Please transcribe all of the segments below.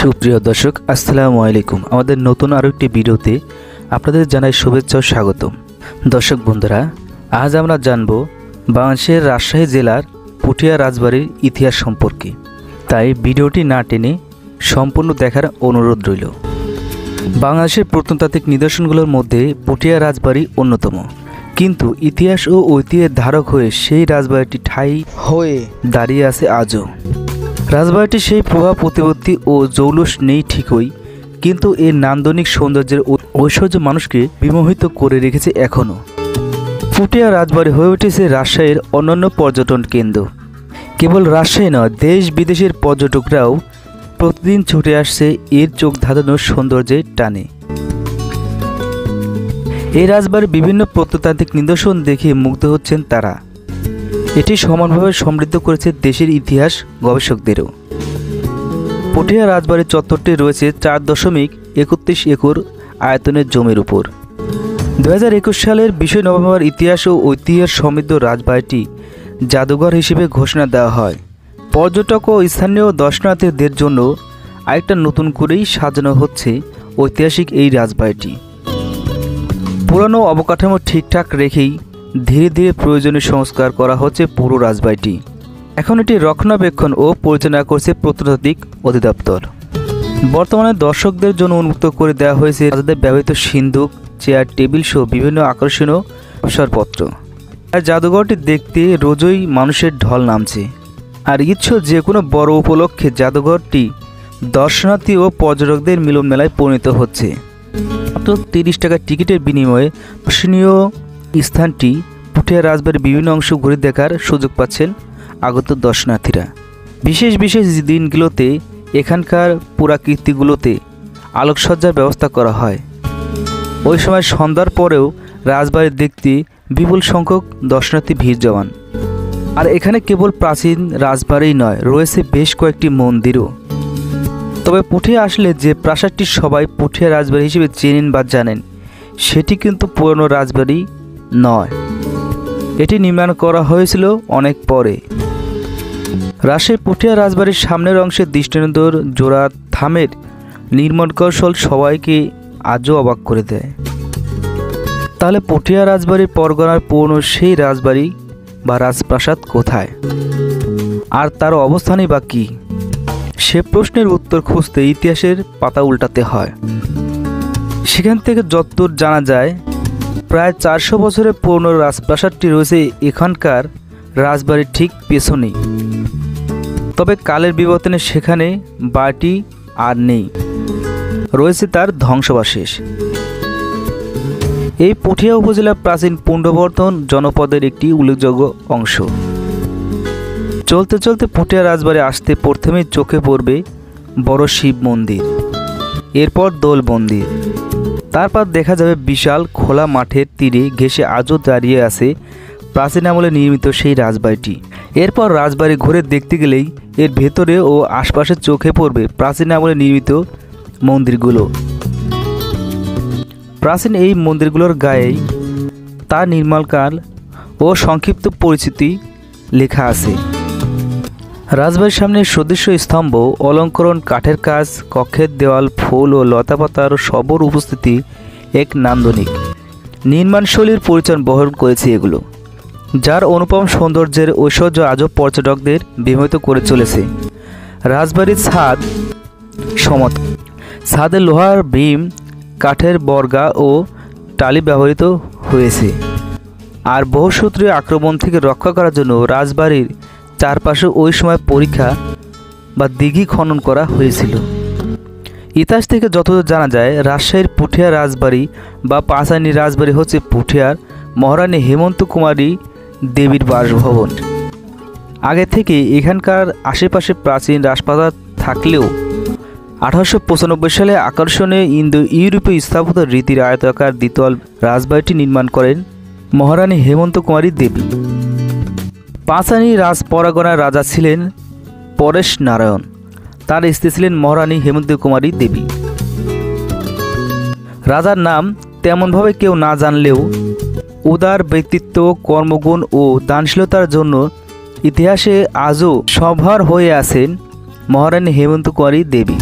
সুপ্রিয় দর্শক আসসালামু আলাইকুম। আমাদের নতুন আরও একটি ভিডিওতে আপনাদের জানাই শুভেচ্ছা ও স্বাগতম। দর্শক বন্ধুরা, আজ আমরা জানব বাংলাদেশের রাজশাহী জেলার পুঠিয়া রাজবাড়ির ইতিহাস সম্পর্কে। তাই ভিডিওটি না টেনে সম্পূর্ণ দেখার অনুরোধ রইল। বাংলাদেশের প্রত্নতাত্ত্বিক নিদর্শনগুলোর মধ্যে পুঠিয়া রাজবাড়ি অন্যতম, কিন্তু ইতিহাস ও ঐতিহ্যের ধারক হয়ে সেই রাজবাড়িটি ঠাঁই হয়ে দাঁড়িয়ে আছে আজও। রাজবাড়িটি সেই প্রভাব প্রতিপত্তি ও জৌলুস নেই ঠিকই, কিন্তু এর নান্দনিক সৌন্দর্যের ঐশ্বর্য মানুষকে বিমোহিত করে রেখেছে এখনও। পুঠিয়া রাজবাড়ি হয়ে উঠেছে রাজশাহীর অন্যান্য পর্যটন কেন্দ্র। কেবল রাজশাহী নয়, দেশ বিদেশের পর্যটকরাও প্রতিদিন ছুটে আসছে এর চোখ ধাঁধানো সৌন্দর্যের টানে। এই রাজবাড়ির বিভিন্ন প্রত্নতাত্ত্বিক নিদর্শন দেখে মুগ্ধ হচ্ছেন তারা। এটি সমানভাবে সমৃদ্ধ করেছে দেশের ইতিহাস গবেষকদেরও। পুঠিয়া রাজবাড়ির চত্বরটি রয়েছে 4.31 একর আয়তনের জমির উপর। 2021 সালের 20 নভেম্বর ইতিহাস ও ঐতিহ্যের সমৃদ্ধ রাজবাড়িটি জাদুঘর হিসেবে ঘোষণা দেওয়া হয়। পর্যটক ও স্থানীয় দর্শনার্থীদের জন্য আরেকটা নতুন করেই সাজানো হচ্ছে ঐতিহাসিক এই রাজবাড়িটি। পুরানো অবকাঠামো ঠিকঠাক রেখেই ধীরে ধীরে প্রয়োজনীয় সংস্কার করা হচ্ছে পুরো রাজবাড়িটি। এখন এটি রক্ষণাবেক্ষণ ও পরিচালনা করছে প্রত্নতাত্ত্বিক অধিদপ্তর। বর্তমানে দর্শকদের জন্য উন্মুক্ত করে দেওয়া হয়েছে রাজাদের ব্যবহৃত সিন্দুক, চেয়ার, টেবিল সহ বিভিন্ন আকর্ষণীয় অবসরপত্র। আর জাদুঘরটি দেখতে রোজই মানুষের ঢল নামছে। আর ইচ্ছে যে কোনো বড় উপলক্ষে জাদুঘরটি দর্শনার্থী ও পর্যটকদের মিলন মেলায় পরিণত হচ্ছে। মাত্র 30 টাকা টিকিটের বিনিময়ে দর্শনীয় স্থানটি পুঠিয়া রাজবাড়ির বিভিন্ন অংশ ঘুরে দেখার সুযোগ পাচ্ছেন আগত দর্শনার্থীরা। বিশেষ বিশেষ দিনগুলোতে এখানকার পুরাকীর্তিগুলোতে আলোকসজ্জার ব্যবস্থা করা হয়। ওই সময় সন্ধ্যার পরেও রাজবাড়ি দেখতে বিপুল সংখ্যক দর্শনার্থী ভিড় জমান। আর এখানে কেবল প্রাচীন রাজবাড়িই নয়, রয়েছে বেশ কয়েকটি মন্দিরও। তবে পুঠিয়া আসলে যে প্রাসাদটি সবাই পুঠিয়া রাজবাড়ি হিসেবে চেনেন বা জানেন, সেটি কিন্তু পুরনো রাজবাড়ি নয়। এটি নির্মাণ করা হয়েছিল অনেক পরে। রাজশাহী পুঠিয়া রাজবাড়ির সামনের অংশে দৃষ্টিনন্দন জোড়া থামের নির্মাণ কৌশল সবাইকে আজও অবাক করে দেয়। তাহলে পুঠিয়া রাজবাড়ির পরগনার পুরনো সেই রাজবাড়ি বা রাজপ্রাসাদ কোথায়, আর তার অবস্থানই বা কী? সে প্রশ্নের উত্তর খুঁজতে ইতিহাসের পাতা উল্টাতে হয়। সেখান থেকে যতদূর জানা যায়, প্রায় 400 বছরের পুরনো রাজপ্রাসাদটি রয়েছে এখানকার রাজবাড়ির ঠিক পেছনেই। তবে কালের বিবর্তনে সেখানে বাড়িটি আর নেই, রয়েছে তার ধ্বংসাবশেষ। এই পুঠিয়া উপজেলা প্রাচীন পুণ্ড্রবর্ধন জনপদের একটি উল্লেখযোগ্য অংশ। চলতে চলতে পুঠিয়া রাজবাড়ি আসতে প্রথমেই চোখে পড়বে বড় শিব মন্দির, এরপর দোল মন্দির। তারপর দেখা যাবে বিশাল খোলা মাঠের তীরে ঘেঁষে আজও দাঁড়িয়ে আছে প্রাচীন আমলে নির্মিত সেই রাজবাড়িটি। এরপর রাজবাড়ি ঘুরে দেখতে গেলেই এর ভেতরে ও আশপাশে চোখে পড়বে প্রাচীন আমলে নির্মিত মন্দিরগুলো। প্রাচীন এই মন্দিরগুলোর গায়েই তার নির্মাণকাল ও সংক্ষিপ্ত পরিচিতি লেখা আছে। রাজবাড়ির সামনে সুদৃশ্য স্তম্ভ, অলঙ্করণ, কাঠের কাজ, কক্ষের দেওয়াল, ফুল ও লতাপাতার সবর উপস্থিতি এক নান্দনিক নির্মাণশৈলীর পরিচয় বহন করেছে এগুলো, যার অনুপম সৌন্দর্যের ঐশ্বর্য আজও পর্যটকদের বিমোহিত করে চলেছে। রাজবাড়ির ছাদ সমতল, ছাদে লোহার বিম, কাঠের বর্গা ও টালি ব্যবহৃত হয়েছে। আর বহুসূত্রীয় আক্রমণ থেকে রক্ষা করার জন্য রাজবাড়ির চারপাশে ওই সময় পরীক্ষা বা দিঘি খনন করা হয়েছিল। ইতিহাস থেকে যতদূর জানা যায়, রাজশাহীর পুঠিয়া রাজবাড়ি বা পাঁচানী রাজবাড়ি হচ্ছে পুঠিয়ার মহারানী হেমন্ত কুমারী দেবীর বাসভবন। আগে থেকে এখানকার আশেপাশে প্রাচীন রাজপ্রাসাদ থাকলেও 1895 সালে আকর্ষণীয় ইন্দো ইউরোপীয় স্থাপত্য রীতির আয়তাকার দ্বিতল রাজবাড়িটি নির্মাণ করেন মহারানী হেমন্ত কুমারী দেবী। পাঁচানী রাজপরাগণার রাজা ছিলেন পরেশ নারায়ণ, তার স্ত্রী ছিলেন মহারানী হেমন্ত কুমারী দেবী। রাজার নাম তেমনভাবে কেউ না জানলেও উদার ব্যক্তিত্ব, কর্মগুণ ও দানশীলতার জন্য ইতিহাসে আজও সভার হয়ে আছেন মহারানী হেমন্ত কুমারী দেবী।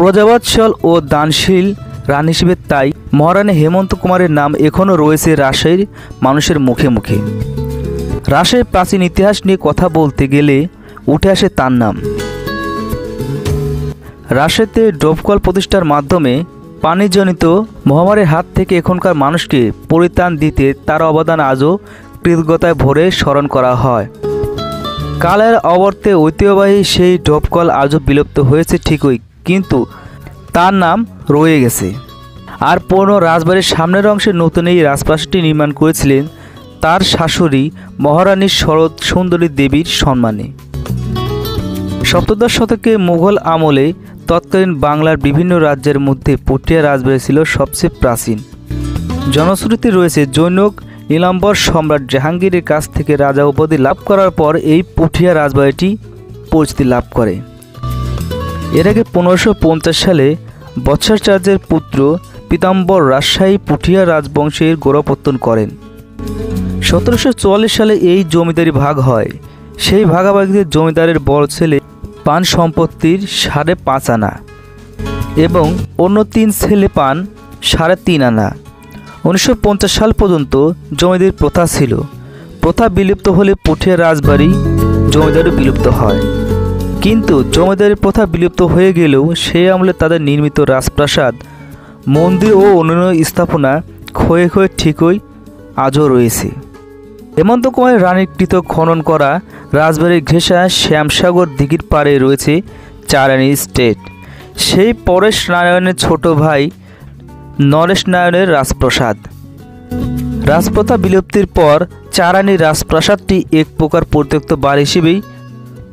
প্রজাবৎসল ও দানশীল রানী হিসেবে তাই মহারানী হেমন্ত কুমারের নাম এখনও রয়েছে রাজশাহীর মানুষের মুখে মুখে। রাজশাহীর প্রাচীন ইতিহাস নিয়ে কথা বলতে গেলে উঠে আসে তার নাম। রাজশাহীতে ডোপকল প্রতিষ্ঠার মাধ্যমে পানিজনিত মহামারীর হাত থেকে এখনকার মানুষকে পরিত্রাণ দিতে তার অবদান আজও কৃতজ্ঞতায় ভরে স্মরণ করা হয়। কালের আবর্তে ঐতিহ্যবাহী সেই ডোপকল আজও বিলুপ্ত হয়েছে ঠিকই, কিন্তু তার নাম রয়ে গেছে। আর পুরনো রাজবাড়ির সামনের অংশে নতুন এই রাজপ্রাসাদটি নির্মাণ করেছিলেন তার শাশুড়ি মহারানী শরৎ সুন্দরী দেবীর সম্মানে। সপ্তদশ শতকে মুঘল আমলে তৎকালীন বাংলার বিভিন্ন রাজ্যের মধ্যে পটিয়া রাজবাড়ি ছিল সবচেয়ে প্রাচীন। জনশ্রুতি রয়েছে জনৈক নীলাম্বর সম্রাট জাহাঙ্গীরের কাছ থেকে রাজা উপাধি লাভ করার পর এই পটিয়া রাজবাড়িটি পরিচিতি লাভ করে। এর আগে 1550 সালে বৎসাচার্যের পুত্র পীতাম্বর রাজশাহী পটিয়া রাজবংশের গোড়াপত্তন করেন। 1744 সালে এই জমিদারি ভাগ হয়। সেই ভাগাভাগিতে জমিদারের বড় ছেলে পান সম্পত্তির 5.5 আনা এবং অন্য 3 ছেলে পান 3.5 আনা। 1950 সাল পর্যন্ত জমিদারি প্রথা ছিল। প্রথা বিলুপ্ত হলে পটিয়া রাজবাড়ি জমিদারি বিলুপ্ত হয়। কিন্তু জমিদারি প্রথা বিলুপ্ত হয়ে গেলেও সেই আমলে তাদের নির্মিত রাজপ্রাসাদ, মন্দির ও অন্যান্য স্থাপনা ক্ষয়ে ক্ষয়ে ঠিকই আজও রয়েছে। হেমন্ত কুমারের রানীর কৃত খনন করা রাজবাড়ির ঘেঁষা শ্যামসাগর দিঘির পাড়ে রয়েছে চারানী স্টেট। সেই পরেশ নারায়ণের ছোট ভাই নরেশ নারায়ণের রাজপ্রাসাদ। রাজপ্রথা বিলুপ্তির পর চারানী রাজপ্রাসাদটি এক প্রকার পরিত্যক্ত বাড়ি হিসেবেই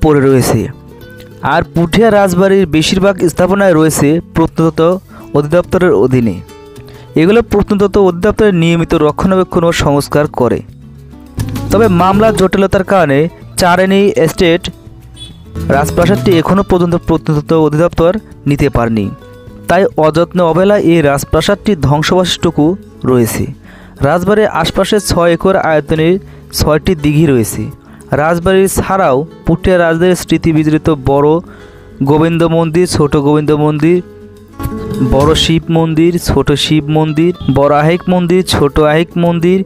পড়ে রয়েছে। আর পুঠিয়া রাজবাড়ির বেশিরভাগ স্থাপনায় রয়েছে প্রত্নতত্ত্ব অধিদপ্তরের অধীনে। এগুলো প্রত্নতত্ত্ব অধিদপ্তরের নিয়মিত রক্ষণাবেক্ষণ ও সংস্কার করে। তবে মামলার জটিলতার কারণে চারানী এস্টেট রাজপ্রাসাদটি এখনও পর্যন্ত প্রত্নতত্ত্ব অধিদপ্তর নিতে পারেনি। তাই অযত্ন অবহেলায় এই রাজপ্রাসাদটির ধ্বংসাবশেষটুকু রয়েছে। রাজবাড়ির আশপাশে 6 একর আয়তনের 6টি দিঘি রয়েছে। রাজবাড়ির ছাড়াও পুঠিয়া রাজবাড়ির স্মৃতি বিজড়িত বড় গোবিন্দ মন্দির, ছোট গোবিন্দ মন্দির, বড় শিব মন্দির, ছোট শিব মন্দির, বড় আহিক মন্দির, ছোট আহিক মন্দির,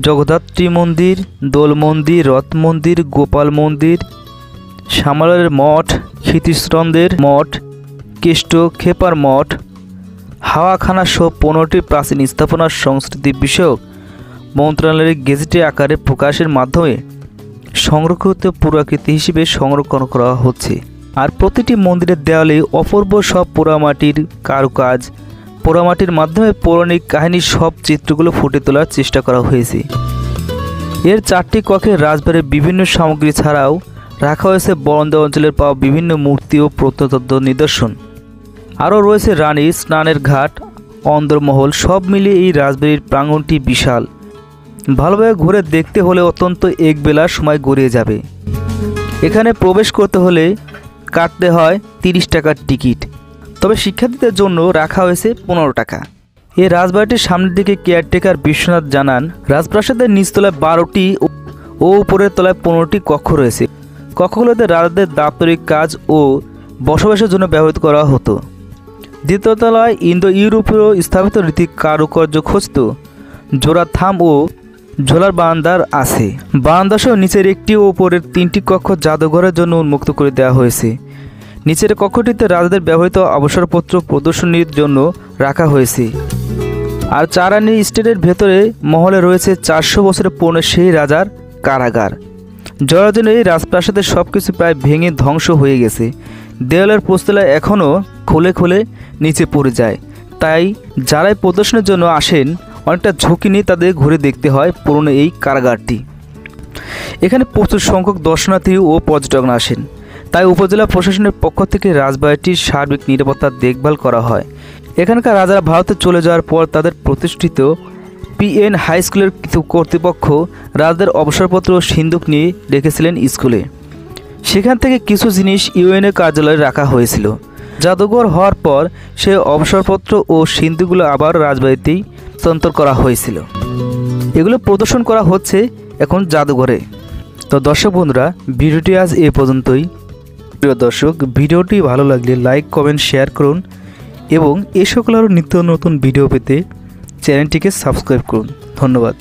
জগদ্ধাত্রী মন্দির, দোল মন্দির, রথ মন্দির, গোপাল মন্দির, শ্যামলের মঠ, ক্ষিতিস্রন্দের মঠ, কেষ্ট খেপার মঠ, হাওয়াখানা সহ 15টি প্রাচীন স্থাপনার সংস্কৃতি বিষয়ক মন্ত্রণালয়ের গেজেটে আকারে প্রকাশের মাধ্যমে সংরক্ষিত পুরাকৃতি হিসেবে সংরক্ষণ করা হচ্ছে। আর প্রতিটি মন্দিরের দেওয়ালে অপূর্ব সব পোড়ামাটির কারুকাজ, পোড়ামাটির মাধ্যমে পৌরাণিক কাহিনীর সব চিত্রগুলো ফুটে তোলার চেষ্টা করা হয়েছে। এর 4টি কক্ষে রাজবাড়ির বিভিন্ন সামগ্রী ছাড়াও রাখা হয়েছে বরন্দা অঞ্চলের পাওয়া বিভিন্ন মূর্তি ও প্রত্নতত্ত্ব নিদর্শন। আরও রয়েছে রানীর স্নানের ঘাট, অন্দরমহল। সব মিলিয়ে এই রাজবাড়ির প্রাঙ্গণটি বিশাল। ভালোভাবে ঘুরে দেখতে হলে অত্যন্ত এক বেলা সময় গড়িয়ে যাবে। এখানে প্রবেশ করতে হলে কাটতে হয় 30 টাকার টিকিট। তবে শিক্ষার্থীদের জন্য রাখা হয়েছে 15 টাকা। এই রাজবাড়িটির সামনের দিকে কেয়ারটেকার বিশ্বনাথ জানান, রাজপ্রাসাদের নিচতলায় 12টি ও উপরের তলায় 15টি কক্ষ রয়েছে। কক্ষগুলোতে রাজাদের দাপ্তরিক কাজ ও বসবাসের জন্য ব্যবহৃত করা হতো। দ্বিতীয় তলায় ইন্দো ইউরোপীয় স্থাপিত রীতি কারুকার্য খচিত জোড়া থাম ও ঝোলার বারান্দার আছে। বারান্দাসহ নিচের একটি ও উপরের 3টি কক্ষ জাদুঘরের জন্য উন্মুক্ত করে দেওয়া হয়েছে। নিচের কক্ষটিতে রাজাদের ব্যবহৃত অবসরপত্র প্রদর্শনীর জন্য রাখা হয়েছে। আর চারানী স্টেটের ভেতরে মহলে রয়েছে 400 বছরের পুরনো সেই রাজার কারাগার। জরাজীর্ণ এই রাজপ্রাসাদের সব কিছু প্রায় ভেঙে ধ্বংস হয়ে গেছে। দেওয়ালের পোস্তলায় এখনও খুলে খুলে নিচে পড়ে যায়। তাই যারাই প্রদর্শনের জন্য আসেন অনেকটা ঝুঁকি নিয়ে তাদের ঘুরে দেখতে হয় পুরনো এই কারাগারটি। এখানে প্রচুর সংখ্যক দর্শনার্থী ও পর্যটক আসেন। তাই উপজেলা প্রশাসনের পক্ষ থেকে রাজবাড়িটির সার্বিক নিরাপত্তার দেখভাল করা হয়। এখানকার রাজারা ভারতে চলে যাওয়ার পর তাদের প্রতিষ্ঠিত পিএন হাই স্কুলের কিছু কর্তৃপক্ষ রাজাদের অবসরপত্র ও সিন্দুক নিয়ে রেখেছিলেন স্কুলে। সেখান থেকে কিছু জিনিস ইউএনএ কার্যালয়ে রাখা হয়েছিল। জাদুঘর হওয়ার পর সেই অবসরপত্র ও সিন্দুকগুলো আবার রাজবাড়িতেই হস্তান্তর করা হয়েছিল। এগুলো প্রদর্শন করা হচ্ছে এখন জাদুঘরে। তো দর্শক বন্ধুরা, ভিডিওটি আজ এ পর্যন্তই। প্রিয় দর্শক, ভিডিওটি ভালো লাগলে লাইক কমেন্ট শেয়ার করুন এবং এ সকল আরও নিত্য নতুন ভিডিও পেতে চ্যানেলটিকে সাবস্ক্রাইব করুন। ধন্যবাদ।